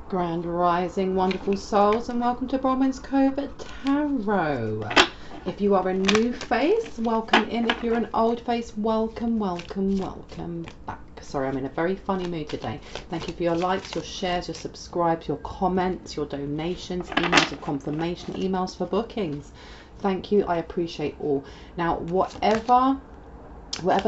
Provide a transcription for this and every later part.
Grand Rising, wonderful souls, and welcome to Bronwenscove Tarot. If you are a new face, welcome in. If you're an old face, welcome, welcome, welcome back. Sorry, I'm in a very funny mood today. Thank you for your likes, your shares, your subscribes, your comments, your donations, emails of confirmation, emails for bookings. Thank you, I appreciate all. Now, whatever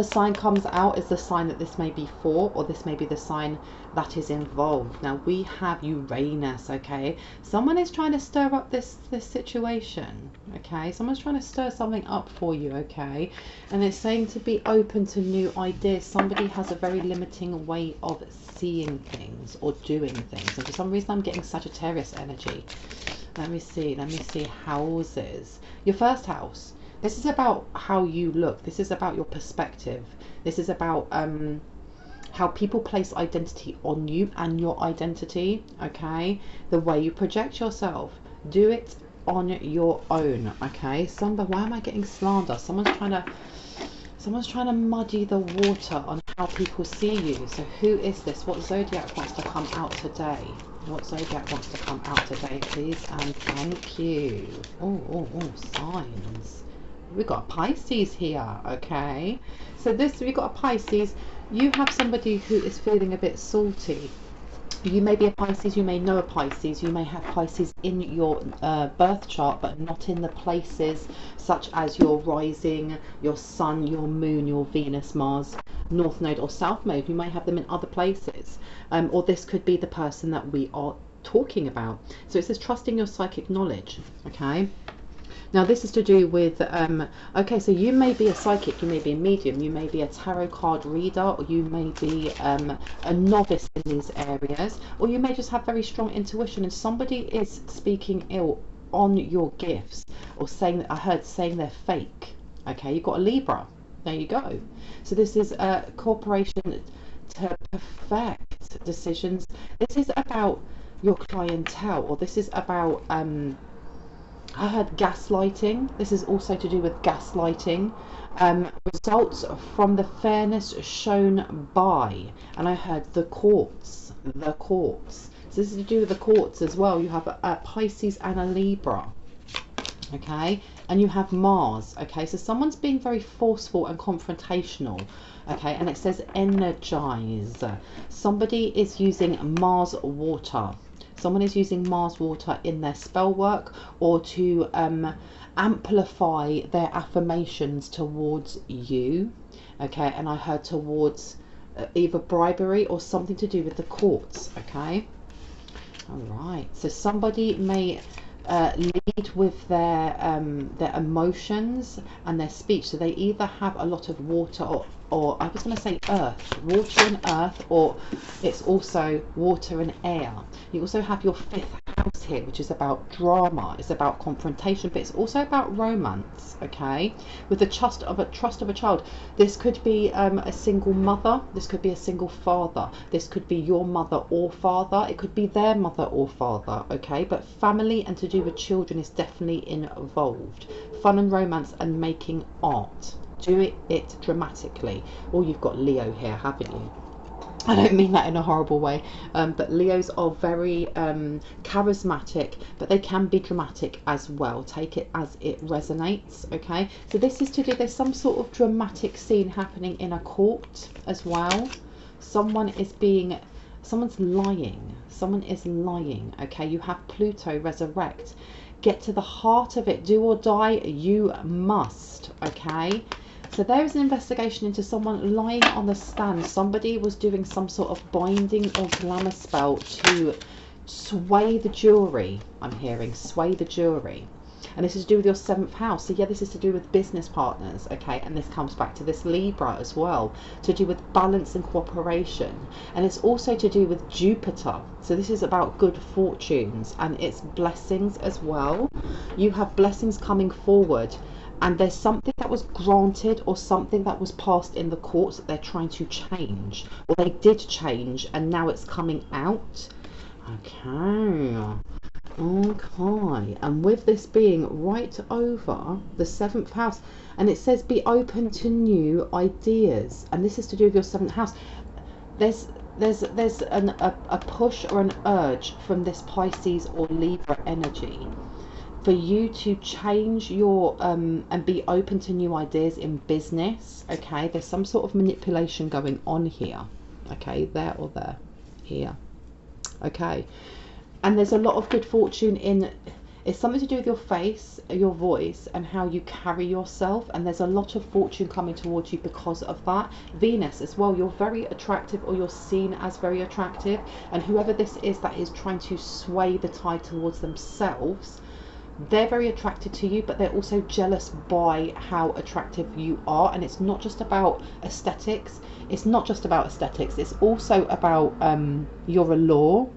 sign comes out is the sign that this may be for, or this may be the sign that is involved. Now we have Uranus, okay? Someone is trying to stir up this situation, okay? Someone's trying to stir something up for you, okay? And it's saying to be open to new ideas. Somebody has a very limiting way of seeing things or doing things. And for some reason I'm getting Sagittarius energy. Let me see houses. Your first house. This is about how you look. This is about your perspective. This is about how people place identity on you and your identity, okay? The way you project yourself. Do it on your own, okay? Why am I getting slander? Someone's trying to muddy the water on how people see you. So who is this? What zodiac wants to come out today? What zodiac wants to come out today, please? And thank you. Oh, signs. We've got a Pisces here, okay? So we've got a Pisces. You have somebody who is feeling a bit salty. You may be a Pisces, you may know a Pisces, you may have Pisces in your birth chart, but not in the places such as your rising, your sun, your moon, your Venus, Mars, North Node or South Node. You may have them in other places. Or this could be the person that we are talking about. So it says trusting your psychic knowledge, okay? Now this is to do with, okay, so you may be a psychic, you may be a medium, you may be a tarot card reader, or you may be a novice in these areas, or you may just have very strong intuition and somebody is speaking ill on your gifts, or saying they're fake, okay? You've got a Libra, there you go. So this is a corporation to perfect decisions. This is about your clientele, or this is about, I heard gaslighting. This is also to do with gaslighting. Results from the fairness shown by, and I heard the courts. So this is to do with the courts as well. You have a Pisces and a Libra, okay? And you have Mars, okay? So someone's being very forceful and confrontational, okay? And it says energize. Somebody is using Mars water. Someone is using Mars water in their spell work, or to amplify their affirmations towards you, okay? And I heard towards either bribery or something to do with the courts, okay? All right, so somebody may lead with their emotions and their speech. So they either have a lot of water, or I was going to say earth, water and earth, or it's also water and air. You also have your fifth house here, which is about drama, it's about confrontation, but it's also about romance, okay? With the trust of a child. This could be a single mother, this could be a single father, this could be your mother or father, it could be their mother or father, okay? But family and to do with children is definitely involved. Fun and romance and making art. Do it dramatically. Or you've got Leo here, haven't you? I don't mean that in a horrible way, but Leos are very charismatic, but they can be dramatic as well. Take it as it resonates, okay? So this is to do, there's some sort of dramatic scene happening in a court as well. Someone's lying. Someone is lying, okay? You have Pluto resurrect. Get to the heart of it. Do or die, you must, okay? So there is an investigation into someone lying on the stand. Somebody was doing some sort of binding or glamour spell to sway the jury. I'm hearing sway the jury. And this is to do with your 7th house. So yeah, this is to do with business partners, okay? And this comes back to this Libra as well, to do with balance and cooperation. And it's also to do with Jupiter. So this is about good fortunes and it's blessings as well. You have blessings coming forward. And there's something that was granted or something that was passed in the courts that they're trying to change, or they did change and now it's coming out. Okay, and with this being right over the 7th house, and it says be open to new ideas, and this is to do with your 7th house. There's there's a push or an urge from this Pisces or Libra energy for you to change your and be open to new ideas in business. Okay, there's some sort of manipulation going on here. Okay, there or there, here. Okay, and there's a lot of good fortune in, it's something to do with your face, your voice, and how you carry yourself, and there's a lot of fortune coming towards you because of that. Venus as well, you're very attractive, or you're seen as very attractive, and whoever this is that is trying to sway the tide towards themselves, they're very attracted to you, but they're also jealous by how attractive you are. And it's not just about aesthetics, it's not just about aesthetics, it's also about your allure.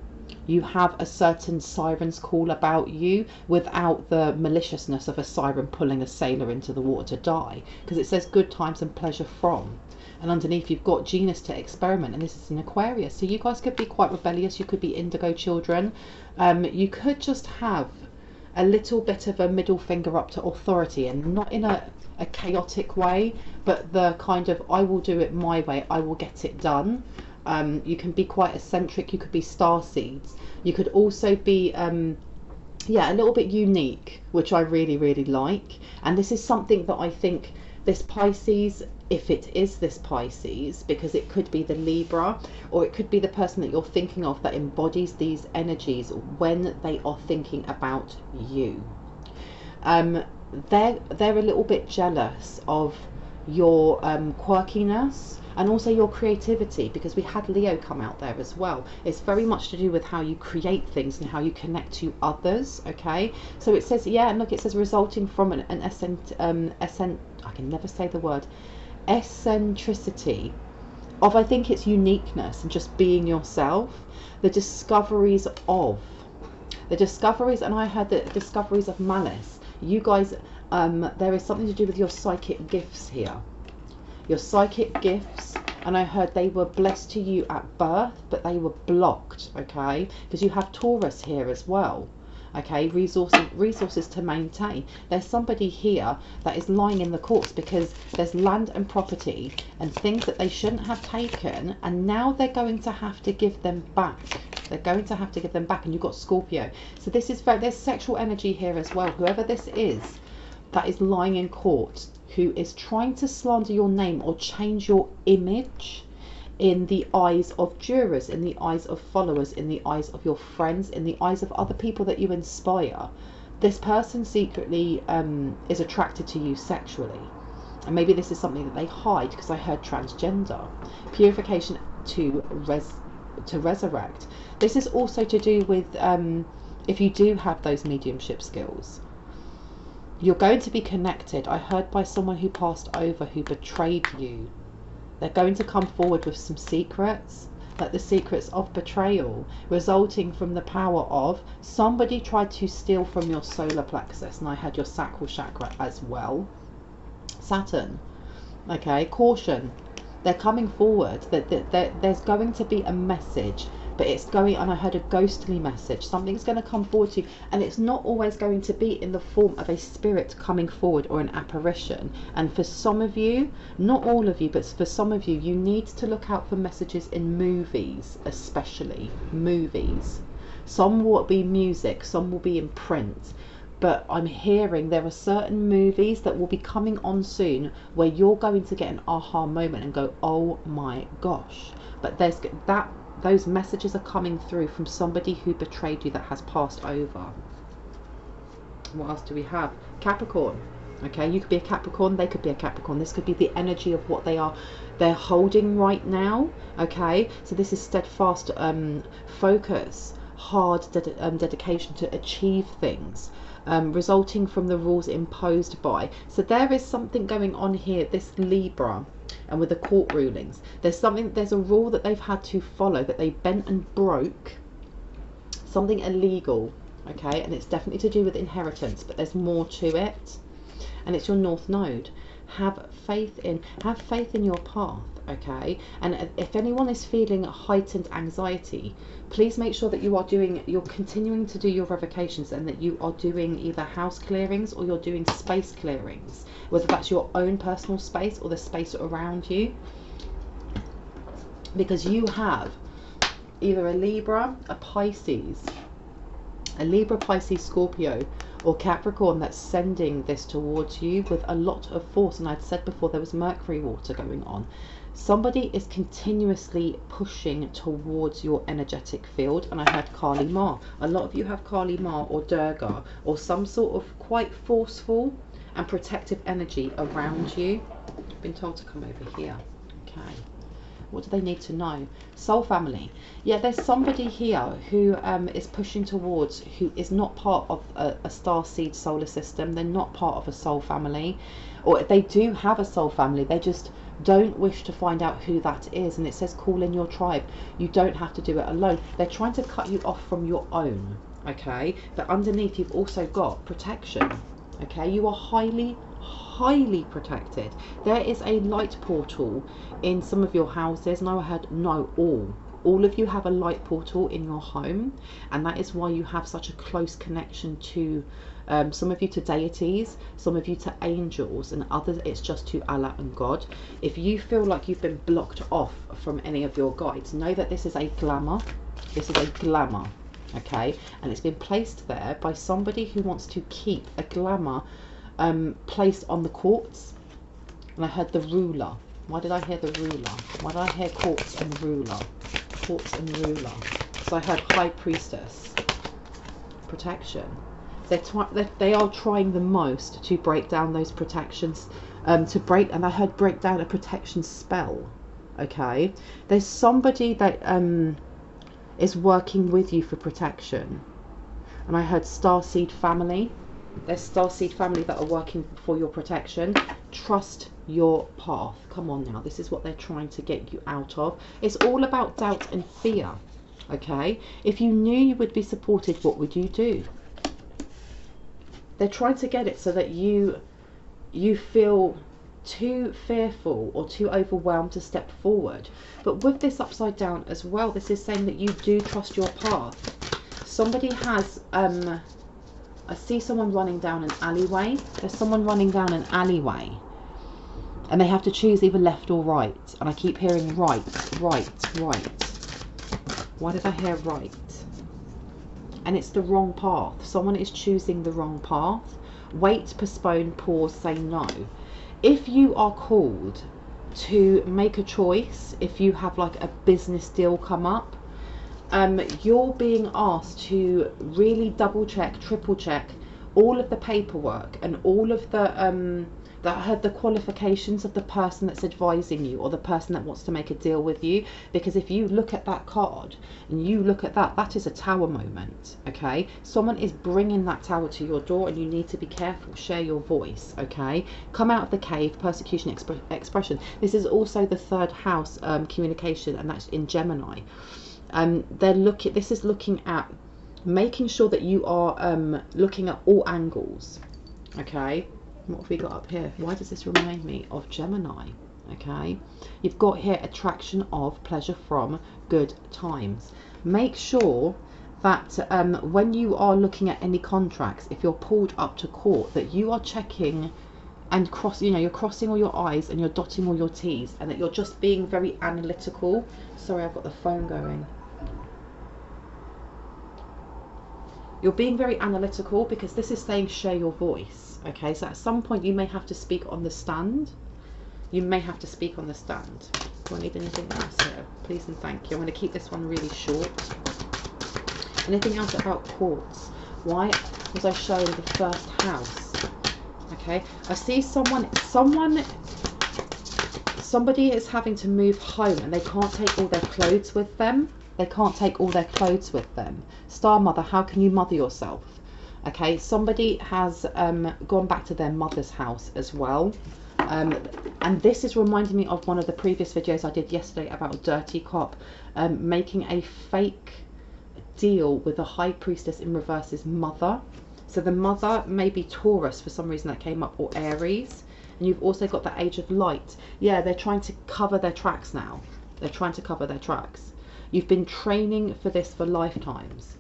You have a certain siren's call about you without the maliciousness of a siren pulling a sailor into the water to die, because it says good times and pleasure from, and underneath you've got Genus to experiment, and this is an Aquarius. So you guys could be quite rebellious, you could be indigo children, you could just have a little bit of a middle finger up to authority, and not in a chaotic way, but the kind of, I will do it my way, I will get it done. You can be quite eccentric, you could be star seeds, you could also be yeah, a little bit unique, which I really, really like. And this is something that I think this Pisces, if it is this Pisces, because it could be the Libra, or it could be the person that you're thinking of that embodies these energies when they are thinking about you. They're a little bit jealous of your quirkiness, and also your creativity, because we had Leo come out there as well. It's very much to do with how you create things and how you connect to others. Okay, so it says, yeah, and look, it says resulting from an I can never say the word, eccentricity of, I think it's uniqueness and just being yourself. The discoveries, and I heard the discoveries of malice. You guys, there is something to do with your psychic gifts here. Your psychic gifts, and I heard they were blessed to you at birth, but they were blocked. Okay, because you have Taurus here as well. Okay, resources to maintain. There's somebody here that is lying in the courts because there's land and property and things that they shouldn't have taken, and now they're going to have to give them back. They're going to have to give them back, and you've got Scorpio. So this is there's sexual energy here as well. Whoever this is that is lying in court, who is trying to slander your name or change your image in the eyes of jurors, in the eyes of followers, in the eyes of your friends, in the eyes of other people that you inspire. This person secretly is attracted to you sexually, and maybe this is something that they hide, because I heard transgender. Purification to resurrect. This is also to do with if you do have those mediumship skills, you're going to be connected, I heard, by someone who passed over, who betrayed you. They're going to come forward with some secrets, like the secrets of betrayal, resulting from the power of somebody tried to steal from your solar plexus, and I had your sacral chakra as well. Saturn. Okay, caution. They're coming forward. There's going to be a message, but it's going, and I heard a ghostly message. Something's going to come forward to you, and it's not always going to be in the form of a spirit coming forward or an apparition. And for some of you, not all of you, but for some of you, you need to look out for messages in movies, especially movies. Some will be music, some will be in print. But I'm hearing there are certain movies that will be coming on soon where you're going to get an aha moment and go, oh my gosh. But there's that, those messages are coming through from somebody who betrayed you, that has passed over. What else do we have? Capricorn. Okay, you could be a Capricorn, they could be a Capricorn. This could be the energy of what they're holding right now. Okay, so this is steadfast focus, hard dedication to achieve things. Resulting from the rules imposed by. So there is something going on here, this Libra, and with the court rulings, there's a rule that they've had to follow, that they bent and broke, something illegal. Okay, and it's definitely to do with inheritance, but there's more to it, and it's your North Node. Have faith in your path. Okay, and if anyone is feeling heightened anxiety, please make sure that you're continuing to do your revocations, and that you are doing either house clearings or you're doing space clearings, whether that's your own personal space or the space around you, because you have either a Libra, a Pisces, a Libra, Pisces, Scorpio, or Capricorn that's sending this towards you with a lot of force. And I'd said before, there was Mercury water going on. Somebody is continuously pushing towards your energetic field. And I heard Kali Ma. A lot of you have Kali Ma or Durga or some sort of quite forceful and protective energy around you. I've been told to come over here. Okay. What do they need to know? Soul family. Yeah, there's somebody here who is pushing towards, who is not part of a starseed solar system. They're not part of a soul family. Or they do have a soul family. They just don't wish to find out who that is. And it says call in your tribe. You don't have to do it alone. They're trying to cut you off from your own. Okay. But underneath you've also got protection. Okay. You are highly protected. There is a light portal in some of your houses. No, I heard no, all of you have a light portal in your home, and that is why you have such a close connection to some of you to deities, some of you to angels, and others it's just to Allah and God. If you feel like you've been blocked off from any of your guides, know that this is a glamour. This is a glamour. Okay, and it's been placed there by somebody who wants to keep a glamour placed on the courts. And I heard the ruler. Why did I hear the ruler? Why did I hear courts and ruler? Courts and ruler. So I heard high priestess. Protection. They are trying the most to break down those protections. And I heard break down a protection spell. Okay. There's somebody that is working with you for protection. And I heard starseed family. There's starseed family that are working for your protection. Trust your path. Come on now. This is what they're trying to get you out of. It's all about doubt and fear. Okay. If you knew you would be supported, what would you do? They're trying to get it so that you feel too fearful or too overwhelmed to step forward. But with this upside down as well, this is saying that you do trust your path. Somebody has I see someone running down an alleyway. There's someone running down an alleyway. And they have to choose either left or right. And I keep hearing right, right, right. Why did I hear right? And it's the wrong path. Someone is choosing the wrong path. Wait, postpone, pause, say no. If you are called to make a choice, if you have like a business deal come up, you're being asked to really double check, triple check all of the paperwork and all of the qualifications of the person that's advising you or the person that wants to make a deal with you. Because if you look at that card and you look at that, that is a tower moment. Okay, someone is bringing that tower to your door and you need to be careful. Share your voice. Okay, come out of the cave. Persecution, expression. This is also the third house, communication, and that's in Gemini. This is looking at making sure that you are looking at all angles. Okay, what have we got up here? Why does this remind me of Gemini? Okay, you've got here attraction of, pleasure from, good times. Make sure that when you are looking at any contracts, if you're pulled up to court, that you are checking and you're crossing all your I's and you're dotting all your T's, and that you're just being very analytical. Sorry, I've got the phone going. You're being very analytical because this is saying share your voice. Okay, so at some point you may have to speak on the stand. You may have to speak on the stand. Do I need anything else here? Please and thank you. I'm going to keep this one really short. Anything else about courts? Why was I showing the first house? Okay, I see somebody is having to move home and they can't take all their clothes with them. They can't take all their clothes with them. Star Mother, how can you mother yourself? Okay, somebody has gone back to their mother's house as well. And this is reminding me of one of the previous videos I did yesterday about a dirty cop making a fake deal with a high priestess in reverse's mother. So the mother may be Taurus for some reason that came up, or Aries. And you've also got the Age of Light. Yeah, they're trying to cover their tracks now. They're trying to cover their tracks. You've been training for this for lifetimes.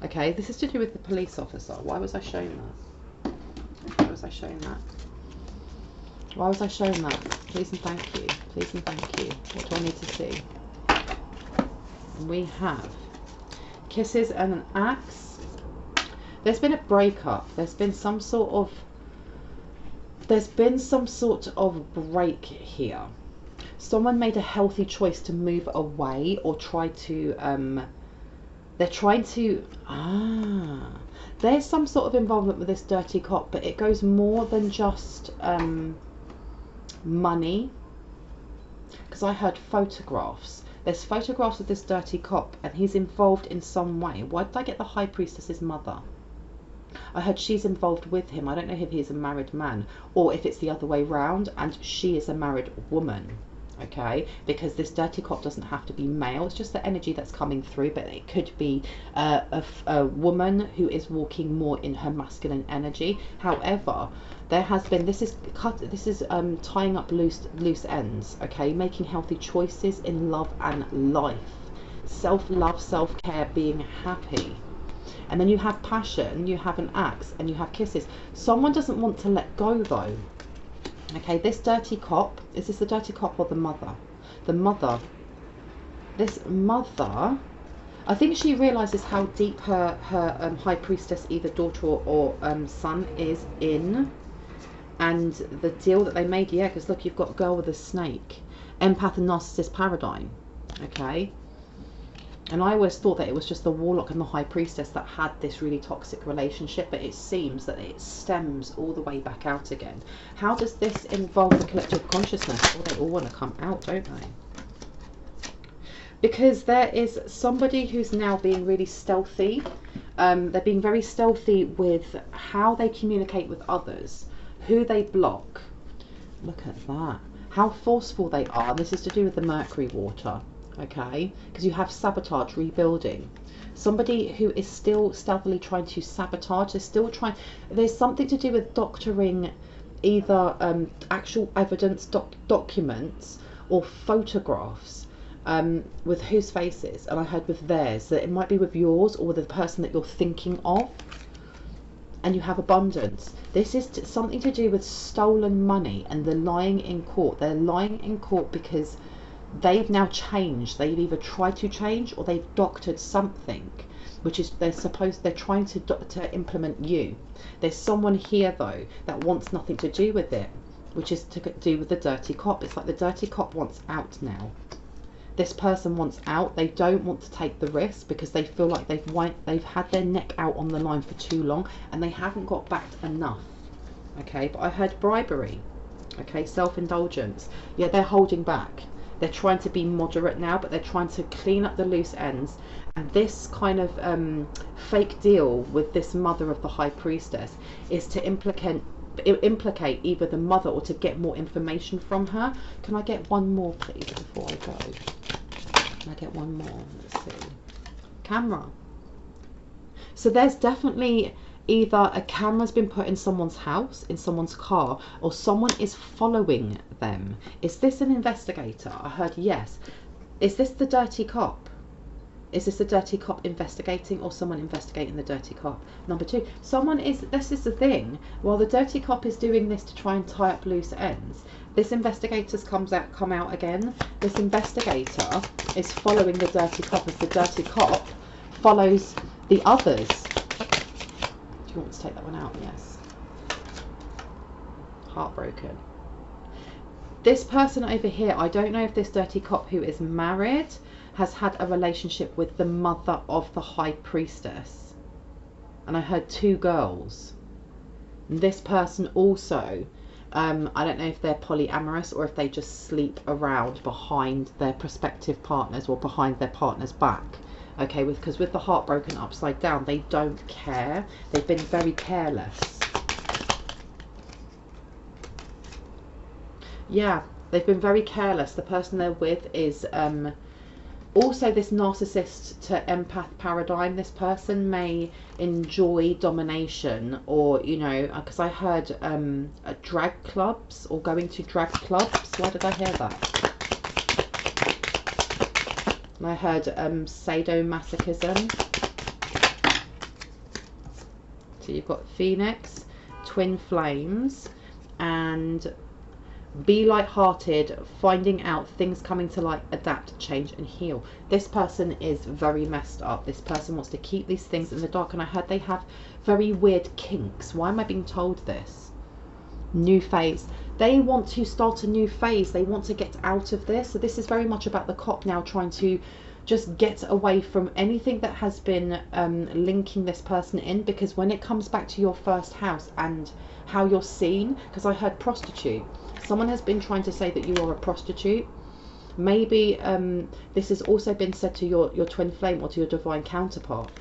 Okay, this is to do with the police officer. Why was I showing that? Why was I showing that? Why was I showing that? Please and thank you. Please and thank you. What do I need to see? we have kisses and an axe. There's been a breakup. There's been some sort of break here. Someone made a healthy choice to move away, or try to they're trying to there's some sort of involvement with this dirty cop, but it goes more than just money, because I heard photographs. There's photographs of this dirty cop and he's involved in some way. Why did I get the high priestess's mother? I heard she's involved with him. I don't know if he's a married man or if it's the other way round and she is a married woman. Okay, because this dirty cop doesn't have to be male, it's just the energy that's coming through, but it could be a woman who is walking more in her masculine energy. However, there has been, this is tying up loose ends, okay, making healthy choices in love and life, self-love, self-care, being happy. And then you have passion, you have an axe, and you have kisses. Someone doesn't want to let go though. Okay, this dirty cop, is this the dirty cop or the mother? The mother. This mother, I think she realises how deep her high priestess, either daughter or son, is in. And the deal that they made, yeah, because look, you've got girl with a snake. Empath and narcissist paradigm. Okay. And I always thought that it was just the warlock and the high priestess that had this really toxic relationship, but it seems that it stems all the way back out again. How does this involve the collective consciousness? Oh, they all want to come out, don't they? Because there is somebody who's now being really stealthy. They're being very stealthy with how they communicate with others, who they block. Look at that. How forceful they are. This is to do with the Mercury water. Okay, because you have sabotage, rebuilding. Somebody who is still stealthily trying to sabotage, they're still trying, there's something to do with doctoring either actual evidence, documents, or photographs with whose faces, and I heard with theirs, that it might be with yours or with the person that you're thinking of. And you have abundance. This is something to do with stolen money and the lying in court. They're lying in court because they've now changed. They've either tried to change or they've doctored something, which is they're trying to implement you. There's someone here though that wants nothing to do with it, which is to do with the dirty cop. It's like the dirty cop wants out now. This person wants out. They don't want to take the risk because they feel like they've had their neck out on the line for too long and they haven't got backed enough. Okay, but I heard bribery. Okay, self-indulgence. Yeah, they're holding back. They're trying to be moderate now, but they're trying to clean up the loose ends. And this kind of fake deal with this mother of the high priestess is to implicate either the mother or to get more information from her. Can I get one more, please, before I go? Can I get one more? Let's see. Camera. So there's definitely either a camera's been put in someone's house, in someone's car, or someone is following them. Is this an investigator? I heard yes. Is this the dirty cop? Is this the dirty cop investigating or someone investigating the dirty cop? Number two, this is the thing, while the dirty cop is doing this to try and tie up loose ends, this investigator's come out again. This investigator is following the dirty cop as the dirty cop follows the others. Do you want to take that one out? Yes. Heartbroken. This person over here, I don't know if this dirty cop who is married has had a relationship with the mother of the high priestess. And I heard two girls. And this person also, I don't know if they're polyamorous or if they just sleep around behind their prospective partners or behind their partner's back. Okay, because with the heartbroken upside down, they don't care. They've been very careless. Yeah, they've been very careless. The person they're with is also this narcissist to empath paradigm. This person may enjoy domination, or, you know, because I heard drag clubs or going to drag clubs. Why did I hear that? And I heard sadomasochism. So you've got Phoenix, twin flames, and Be light-hearted, finding out things coming to light, adapt, change and heal. This person is very messed up. This person wants to keep these things in the dark, and I heard they have very weird kinks. Why am I being told this? New phase. They want to start a new phase. They want to get out of this. So this is very much about the cop now trying to just get away from anything that has been linking this person in, because when it comes back to your first house and how you're seen, because I heard prostitute. Someone has been trying to say that you are a prostitute. Maybe this has also been said to your twin flame or to your divine counterpart.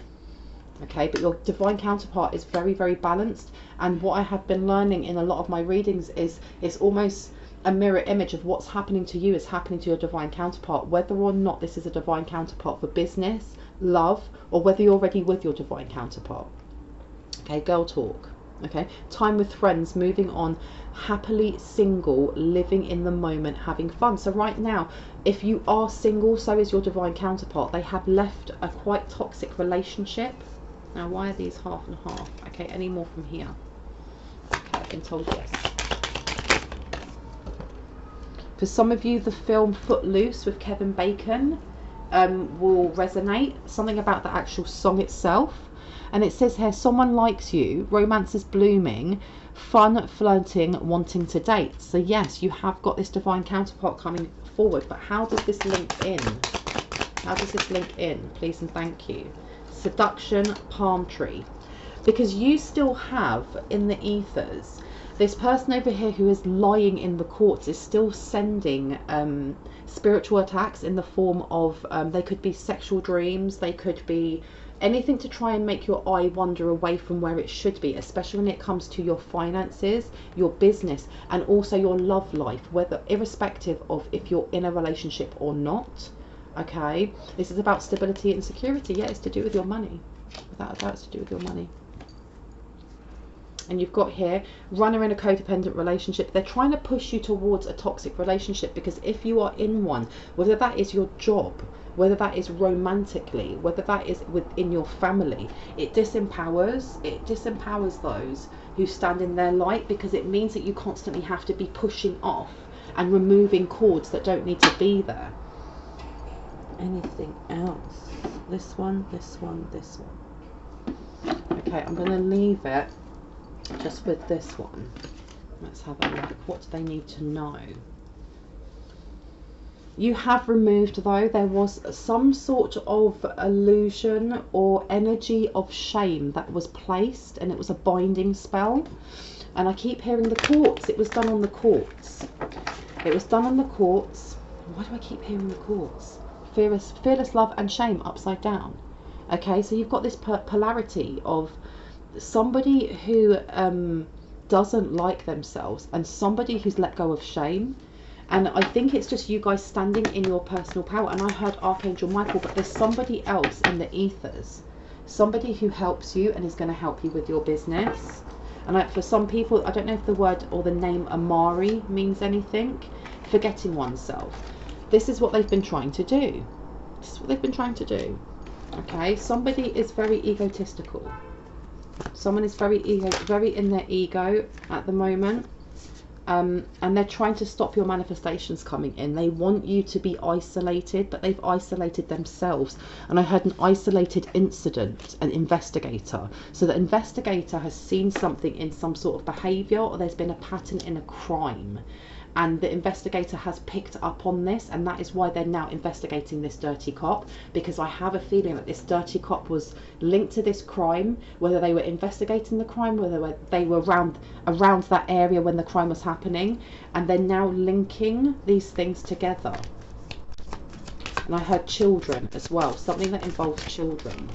Okay, but your divine counterpart is very, very balanced. And what I have been learning in a lot of my readings is it's almost a mirror image of what's happening to you is happening to your divine counterpart, whether or not this is a divine counterpart for business, love, or whether you're already with your divine counterpart. Okay, girl talk. Okay, time with friends, moving on, happily single, living in the moment, having fun. So right now, if you are single, so is your divine counterpart. They have left a quite toxic relationship. Now, why are these half and half? Okay, any more from here? Okay, I've been told yes. For some of you, the film Footloose with Kevin Bacon will resonate. Something about the actual song itself. And it says here, someone likes you, romance is blooming, fun, flirting, wanting to date. So yes, you have got this divine counterpart coming forward, but how does this link in? How does this link in? Please and thank you. Seduction, palm tree. Because you still have in the ethers, this person over here who is lying in the courts is still sending spiritual attacks in the form of, they could be sexual dreams, they could be anything to try and make your eye wander away from where it should be, especially when it comes to your finances, your business, and also your love life, whether irrespective of if you're in a relationship or not. Okay, this is about stability and security. Yeah, it's to do with your money. Without a doubt, it's to do with your money. And you've got here, runner in a codependent relationship. They're trying to push you towards a toxic relationship, because if you are in one, whether that is your job, whether that is romantically, whether that is within your family, it disempowers those who stand in their light, because it means that you constantly have to be pushing off and removing cords that don't need to be there. Anything else? This one, this one, this one. Okay, I'm going to leave it just with this one. Let's have a look. What do they need to know? You have removed, though, there was some sort of illusion or energy of shame that was placed, and it was a binding spell. And I keep hearing the courts. It was done on the courts. It was done on the courts. Why do I keep hearing the courts? Fearless love and shame upside down. Okay, so you've got this polarity of somebody who doesn't like themselves and somebody who's let go of shame. And I think it's just you guys standing in your personal power. And I heard Archangel Michael, but there's somebody else in the ethers, somebody who helps you and is going to help you with your business. And for some people, I don't know if the word or the name Amari means anything. Forgetting oneself. This is what they've been trying to do. This is what they've been trying to do. Okay, somebody is very egotistical. Someone is very in their ego at the moment. And they're trying to stop your manifestations coming in. They want you to be isolated, but they've isolated themselves. And I heard an isolated incident, an investigator. So the investigator has seen something in some sort of behavior, or there's been a pattern in a crime. And the investigator has picked up on this, and that is why they're now investigating this dirty cop, because I have a feeling that this dirty cop was linked to this crime, whether they were investigating the crime, whether they were around that area when the crime was happening, and they're now linking these things together. And I heard children as well, something that involves children.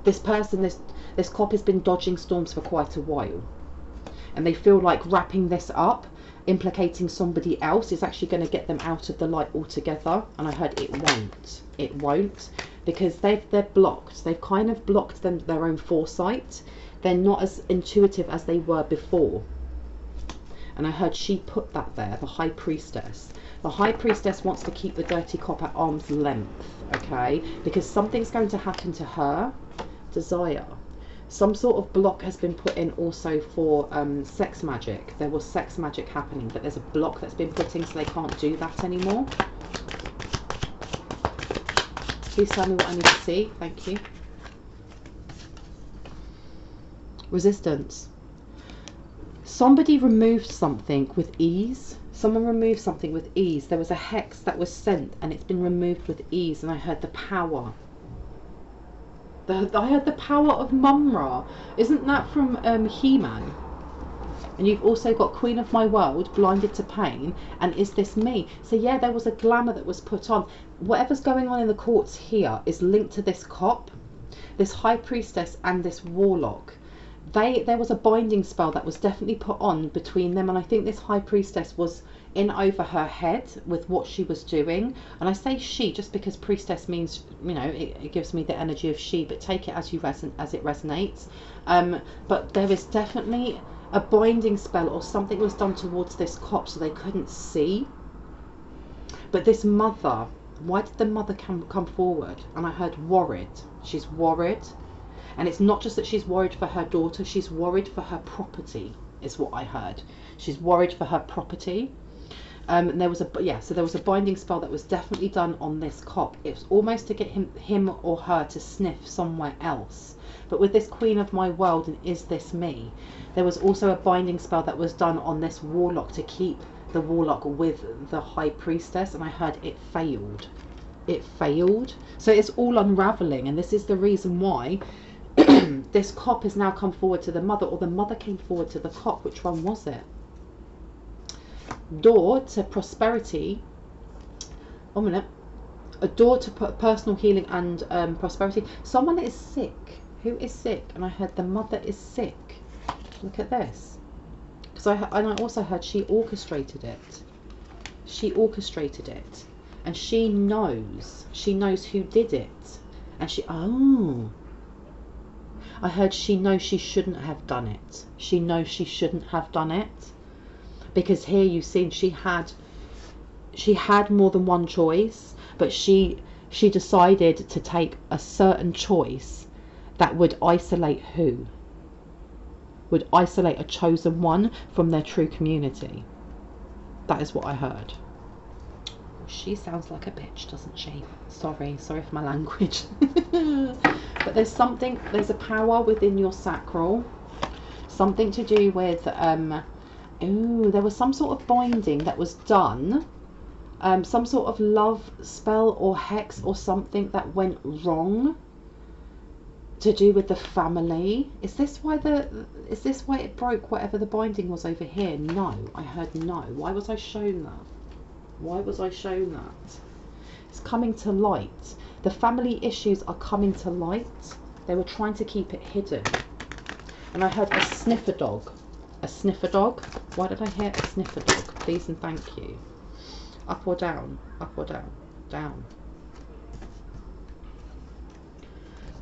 This person, this cop has been dodging storms for quite a while, and they feel like wrapping this up, implicating somebody else, is actually going to get them out of the light altogether. And I heard it won't, because they're blocked. They've kind of blocked their own foresight. They're not as intuitive as they were before. And I heard she put that there, the high priestess. The high priestess wants to keep the dirty cop at arm's length, okay, because something's going to happen to her. Desire. Some sort of block has been put in also for sex magic. There was sex magic happening, but there's a block that's been put in so they can't do that anymore. Please tell me what I need to see. Thank you. Resistance. Somebody removed something with ease. Someone removed something with ease. There was a hex that was sent and it's been removed with ease, and I heard the power. I heard the power of Mumra. Isn't that from He-Man? And you've also got Queen of My World, Blinded to Pain, and Is This Me? So yeah, there was a glamour that was put on. Whatever's going on in the courts here is linked to this cop, this high priestess and this warlock. There was a binding spell that was definitely put on between them, and I think this high priestess was in over her head with what she was doing. And I say she just because priestess means, you know, it gives me the energy of she, but take it as it resonates. But there is definitely a binding spell or something was done towards this cop so they couldn't see. But this mother, why did the mother come forward? And I heard worried. She's worried. And it's not just that she's worried for her daughter, she's worried for her property, is what I heard. She's worried for her property. And there was a binding spell that was definitely done on this cop. It was almost to get him or her to sniff somewhere else. But with this Queen of My World and Is This Me, there was also a binding spell that was done on this warlock to keep the warlock with the high priestess, and I heard it failed. It failed. So it's all unraveling, and this is the reason why this cop has now come forward to the mother, or the mother came forward to the cop. Which one was it? Door to prosperity. 1 minute. A door to personal healing and prosperity. Someone is sick. Who is sick? And I heard the mother is sick. Look at this. Because I also heard she orchestrated it. She orchestrated it, and she knows. She knows who did it, and I heard she knows she shouldn't have done it. She knows she shouldn't have done it. Because here you've seen she had more than one choice, but she decided to take a certain choice that would isolate who? Would isolate a chosen one from their true community. That is what I heard. She sounds like a bitch, doesn't she? Sorry for my language. But there's a power within your sacral. Something to do with, there was some sort of binding that was done. Some sort of love spell or hex or something that went wrong. To do with the family. Is this why it broke, whatever the binding was over here? No, I heard no. Why was I shown that? Why was I shown that? It's coming to light. The family issues are coming to light. They were trying to keep it hidden. And I heard a sniffer dog. A sniffer dog. Why did I hear a sniffer dog? Please and thank you. Up or down? Up or down? Down.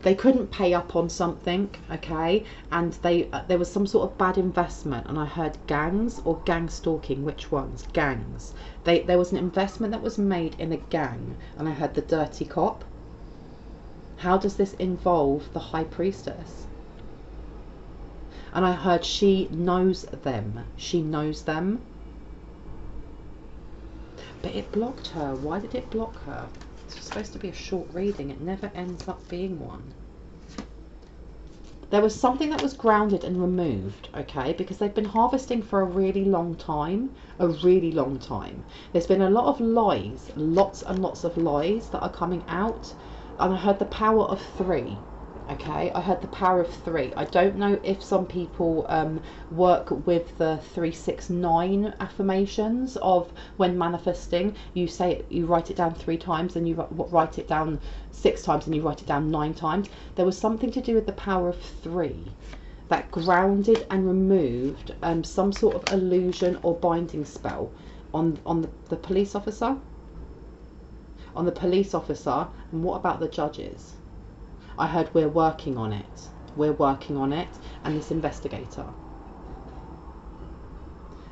They couldn't pay up on something, okay, and there was some sort of bad investment, and I heard gangs or gang stalking. Which ones? Gangs. There was an investment that was made in a gang, and I heard the dirty cop. How does this involve the high priestess? And I heard she knows them. She knows them. But it blocked her. Why did it block her? It's supposed to be a short reading. It never ends up being one. There was something that was grounded and removed, okay, because they've been harvesting for a really long time. A really long time. There's been a lot of lies, lots and lots of lies that are coming out. And I heard the power of 3. Okay, I heard the power of 3. I don't know if some people work with the 369 affirmations of when manifesting. You write it down 3 times, and you write it down 6 times, and you write it down 9 times. There was something to do with the power of 3 that grounded and removed some sort of illusion or binding spell on the police officer. On the police officer. And what about the judges? I heard we're working on it. We're working on it. And this investigator.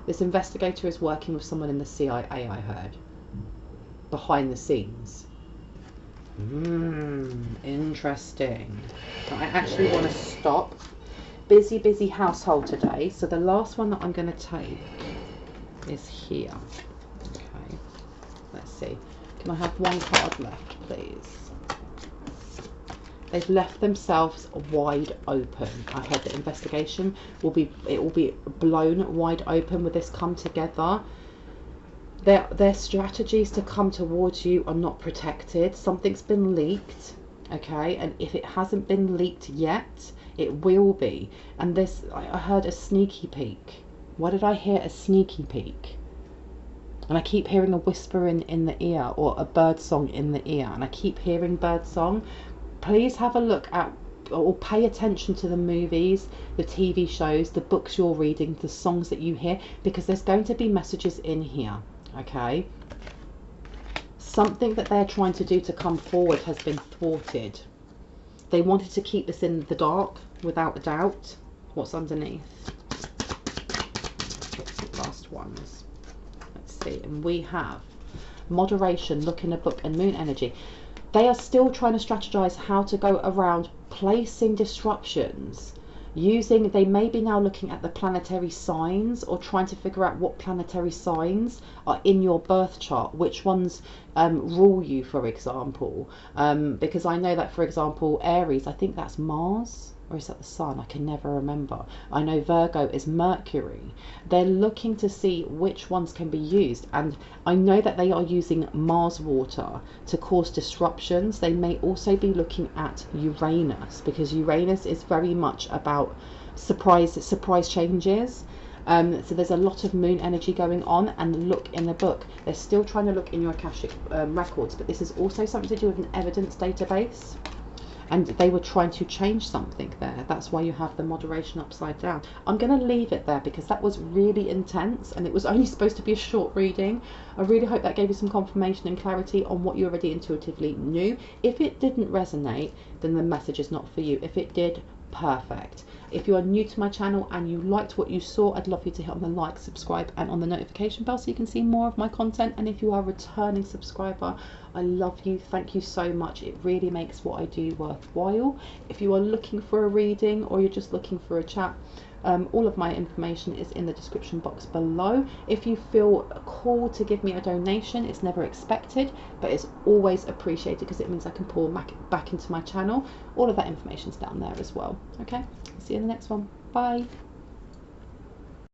This investigator is working with someone in the CIA, I heard. Behind the scenes. Interesting. I actually want to stop. Busy household today. So the last one that I'm going to take is here. Okay. Let's see. Can I have one card left, please? They've left themselves wide open. I heard the investigation will be blown wide open with this come together. Their strategies to come towards you are not protected. Something's been leaked, okay? And if it hasn't been leaked yet, it will be. And this, I heard a sneaky peek. Why did I hear a sneaky peek? And I keep hearing a whisper in the ear, or a bird song in the ear. And I keep hearing bird song. Please have a look at, or pay attention to the movies, the TV shows, the books you're reading, the songs that you hear, because there's going to be messages in here. Okay, something that they're trying to do to come forward has been thwarted. They wanted to keep this in the dark, without a doubt. What's underneath? What's the last ones? Let's see. And we have moderation, look in a book, and moon energy. They are still trying to strategize how to go around placing disruptions. They may be now looking at the planetary signs, or trying to figure out what planetary signs are in your birth chart, which ones rule you, for example. Because I know that, for example, Aries, I think that's Mars, or is that the Sun? I can never remember. I know Virgo is Mercury. They're looking to see which ones can be used, and I know that they are using Mars water to cause disruptions. They may also be looking at Uranus, because Uranus is very much about surprise changes. So there's a lot of moon energy going on. And look in the book, they're still trying to look in your Akashic records, but this is also something to do with an evidence database. And they were trying to change something there. That's why you have the moderation upside down. I'm going to leave it there because that was really intense, and it was only supposed to be a short reading. I really hope that gave you some confirmation and clarity on what you already intuitively knew. If it didn't resonate, then the message is not for you. If it did, perfect. If you are new to my channel and you liked what you saw, I'd love you to hit on the like, subscribe, and on the notification bell so you can see more of my content. And if you are a returning subscriber, I love you. Thank you so much. It really makes what I do worthwhile. If you are looking for a reading, or you're just looking for a chat, all of my information is in the description box below. If you feel called to give me a donation, it's never expected, but it's always appreciated because it means I can pour back into my channel. All of that information is down there as well. Okay, see you in the next one. Bye.